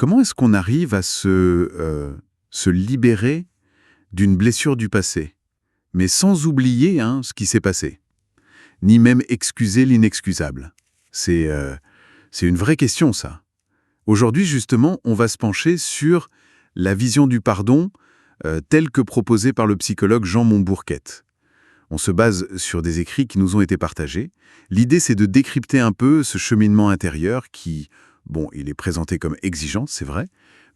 Comment est-ce qu'on arrive à se libérer d'une blessure du passé, mais sans oublier ce qui s'est passé, ni même excuser l'inexcusable? C'est une vraie question, ça. Aujourd'hui, justement, on va se pencher sur la vision du pardon telle que proposée par le psychologue Jean Montbourquette. On se base sur des écrits qui nous ont été partagés. L'idée, c'est de décrypter un peu ce cheminement intérieur qui, bon, il est présenté comme exigeant, c'est vrai,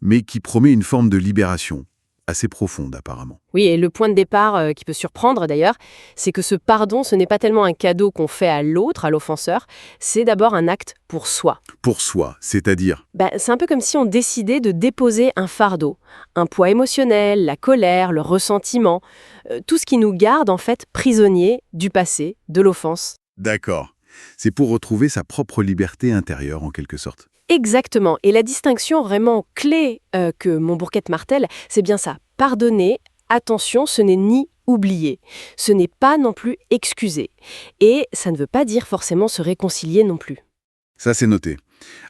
mais qui promet une forme de libération, assez profonde apparemment. Oui, et le point de départ qui peut surprendre d'ailleurs, c'est que ce pardon, ce n'est pas tellement un cadeau qu'on fait à l'autre, à l'offenseur, c'est d'abord un acte pour soi. Pour soi, c'est-à-dire? C'est un peu comme si on décidait de déposer un fardeau, un poids émotionnel, la colère, le ressentiment, tout ce qui nous garde en fait prisonniers du passé, de l'offense. D'accord. C'est pour retrouver sa propre liberté intérieure, en quelque sorte. Exactement. Et la distinction vraiment clé que Montbourquette martèle, c'est bien ça. Pardonner, attention, ce n'est ni oublier. Ce n'est pas non plus excuser. Et ça ne veut pas dire forcément se réconcilier non plus. Ça, c'est noté.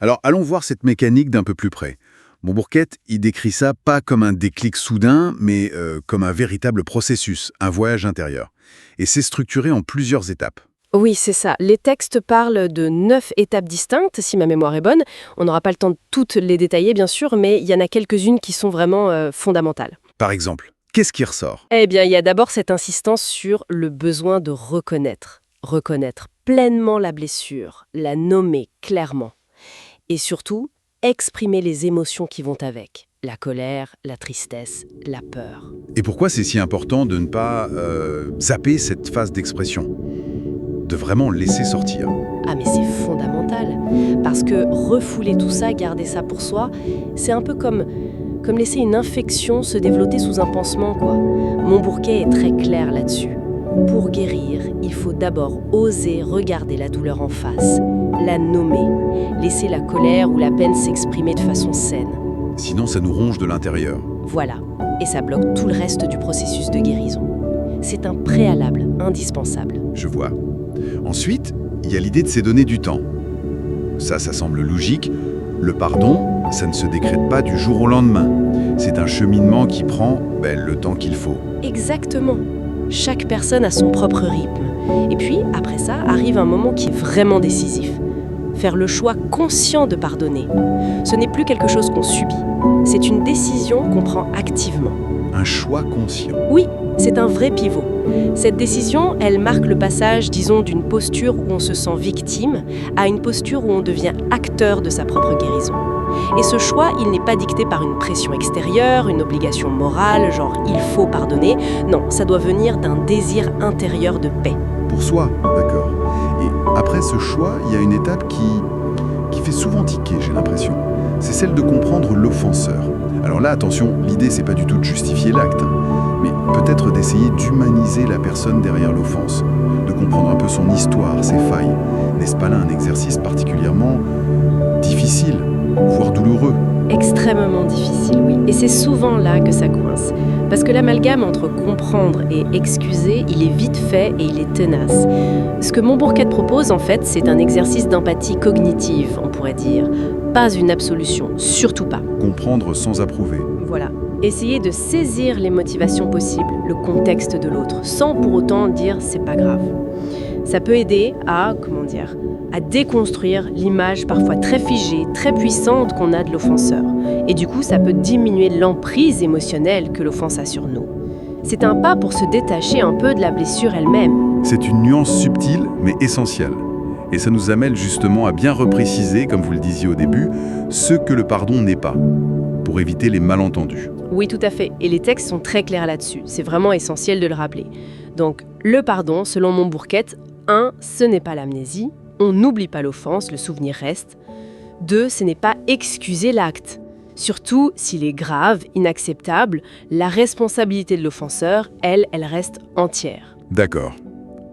Alors, allons voir cette mécanique d'un peu plus près. Montbourquette, il décrit ça pas comme un déclic soudain, mais comme un véritable processus, un voyage intérieur. Et c'est structuré en plusieurs étapes. Oui, c'est ça. Les textes parlent de 9 étapes distinctes, si ma mémoire est bonne. On n'aura pas le temps de toutes les détailler, bien sûr, mais il y en a quelques-unes qui sont vraiment fondamentales. Par exemple, qu'est-ce qui ressort? Eh bien, il y a d'abord cette insistance sur le besoin de reconnaître. Reconnaître pleinement la blessure, la nommer clairement. Et surtout, exprimer les émotions qui vont avec. La colère, la tristesse, la peur. Et pourquoi c'est si important de ne pas zapper cette phase d'expression? De vraiment laisser sortir? Ah mais c'est fondamental, parce que refouler tout ça, garder ça pour soi, c'est un peu comme laisser une infection se développer sous un pansement, quoi. Montbourquet est très clair là-dessus. Pour guérir, il faut d'abord oser regarder la douleur en face, la nommer, laisser la colère ou la peine s'exprimer de façon saine. Sinon, ça nous ronge de l'intérieur. Voilà, et ça bloque tout le reste du processus de guérison. C'est un préalable indispensable. Je vois. Ensuite, il y a l'idée de se donner du temps. Ça semble logique. Le pardon, ça ne se décrète pas du jour au lendemain. C'est un cheminement qui prend le temps qu'il faut. Exactement. Chaque personne a son propre rythme. Et puis, après ça, arrive un moment qui est vraiment décisif. Faire le choix conscient de pardonner. Ce n'est plus quelque chose qu'on subit. C'est une décision qu'on prend activement. Un choix conscient. Oui, c'est un vrai pivot. Cette décision, elle marque le passage, disons, d'une posture où on se sent victime à une posture où on devient acteur de sa propre guérison. Et ce choix, il n'est pas dicté par une pression extérieure, une obligation morale, genre il faut pardonner. Non, ça doit venir d'un désir intérieur de paix. Pour soi, d'accord. Et après ce choix, il y a une étape qui fait souvent tiquer, j'ai l'impression. C'est celle de comprendre l'offenseur. Alors là, attention, l'idée, c'est pas du tout de justifier l'acte, mais peut-être d'essayer d'humaniser la personne derrière l'offense, de comprendre un peu son histoire, ses failles. N'est-ce pas là un exercice particulièrement difficile, voire douloureux? Extrêmement difficile, oui. Et c'est souvent là que ça coince. Parce que l'amalgame entre comprendre et excuser, il est vite fait et il est tenace. Ce que Montbourquette propose, en fait, c'est un exercice d'empathie cognitive, on pourrait dire. Pas une absolution, surtout pas. Comprendre sans approuver. Voilà. Essayer de saisir les motivations possibles, le contexte de l'autre, sans pour autant dire « c'est pas grave ». Ça peut aider à déconstruire l'image parfois très figée, très puissante qu'on a de l'offenseur. Et du coup, ça peut diminuer l'emprise émotionnelle que l'offense a sur nous. C'est un pas pour se détacher un peu de la blessure elle-même. C'est une nuance subtile, mais essentielle. Et ça nous amène justement à bien repréciser, comme vous le disiez au début, ce que le pardon n'est pas, pour éviter les malentendus. Oui, tout à fait. Et les textes sont très clairs là-dessus. C'est vraiment essentiel de le rappeler. Donc, le pardon, selon Montbourquette, 1, ce n'est pas l'amnésie. On n'oublie pas l'offense, le souvenir reste. 2, ce n'est pas excuser l'acte. Surtout s'il est grave, inacceptable, la responsabilité de l'offenseur, elle reste entière. D'accord.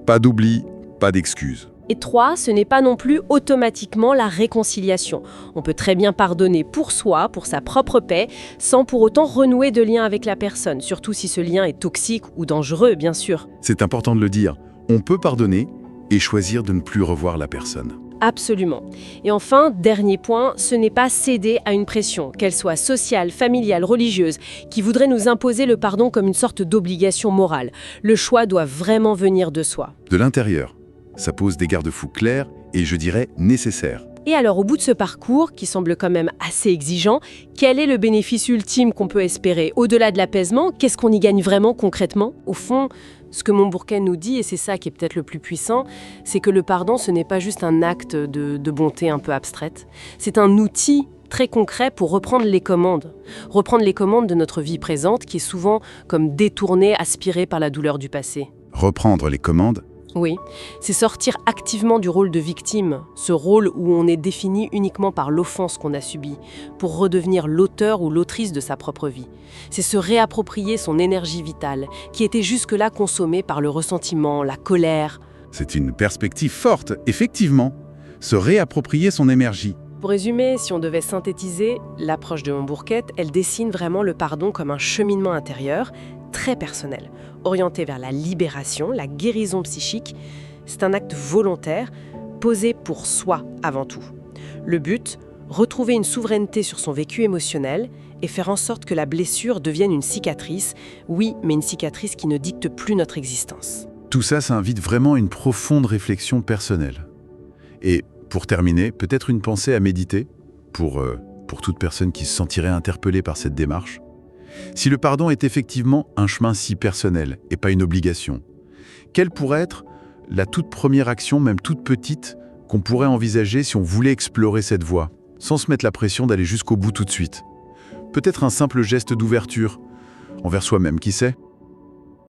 Pas d'oubli, pas d'excuse. Et 3, ce n'est pas non plus automatiquement la réconciliation. On peut très bien pardonner pour soi, pour sa propre paix, sans pour autant renouer de lien avec la personne, surtout si ce lien est toxique ou dangereux, bien sûr. C'est important de le dire. On peut pardonner et choisir de ne plus revoir la personne. Absolument. Et enfin, dernier point, ce n'est pas céder à une pression, qu'elle soit sociale, familiale, religieuse, qui voudrait nous imposer le pardon comme une sorte d'obligation morale. Le choix doit vraiment venir de soi. De l'intérieur. Ça pose des garde-fous clairs et, je dirais, nécessaires. Et alors, au bout de ce parcours, qui semble quand même assez exigeant, quel est le bénéfice ultime qu'on peut espérer? Au-delà de l'apaisement, qu'est-ce qu'on y gagne vraiment concrètement? Au fond, ce que Montbourquet nous dit, et c'est ça qui est peut-être le plus puissant, c'est que le pardon, ce n'est pas juste un acte de bonté un peu abstraite. C'est un outil très concret pour reprendre les commandes. Reprendre les commandes de notre vie présente, qui est souvent comme détournée, aspirée par la douleur du passé. Reprendre les commandes. Oui, c'est sortir activement du rôle de victime, ce rôle où on est défini uniquement par l'offense qu'on a subie, pour redevenir l'auteur ou l'autrice de sa propre vie. C'est se réapproprier son énergie vitale, qui était jusque-là consommée par le ressentiment, la colère. C'est une perspective forte, effectivement. Se réapproprier son énergie. Pour résumer, si on devait synthétiser, l'approche de Montbourquet, elle dessine vraiment le pardon comme un cheminement intérieur, très personnel, orienté vers la libération, la guérison psychique. C'est un acte volontaire, posé pour soi avant tout. Le but, retrouver une souveraineté sur son vécu émotionnel et faire en sorte que la blessure devienne une cicatrice, oui, mais une cicatrice qui ne dicte plus notre existence. Tout ça, ça invite vraiment une profonde réflexion personnelle. Et pour terminer, peut-être une pensée à méditer, pour toute personne qui se sentirait interpellée par cette démarche. Si le pardon est effectivement un chemin si personnel et pas une obligation, quelle pourrait être la toute première action, même toute petite, qu'on pourrait envisager si on voulait explorer cette voie, sans se mettre la pression d'aller jusqu'au bout tout de suite? Peut-être un simple geste d'ouverture envers soi-même, qui sait?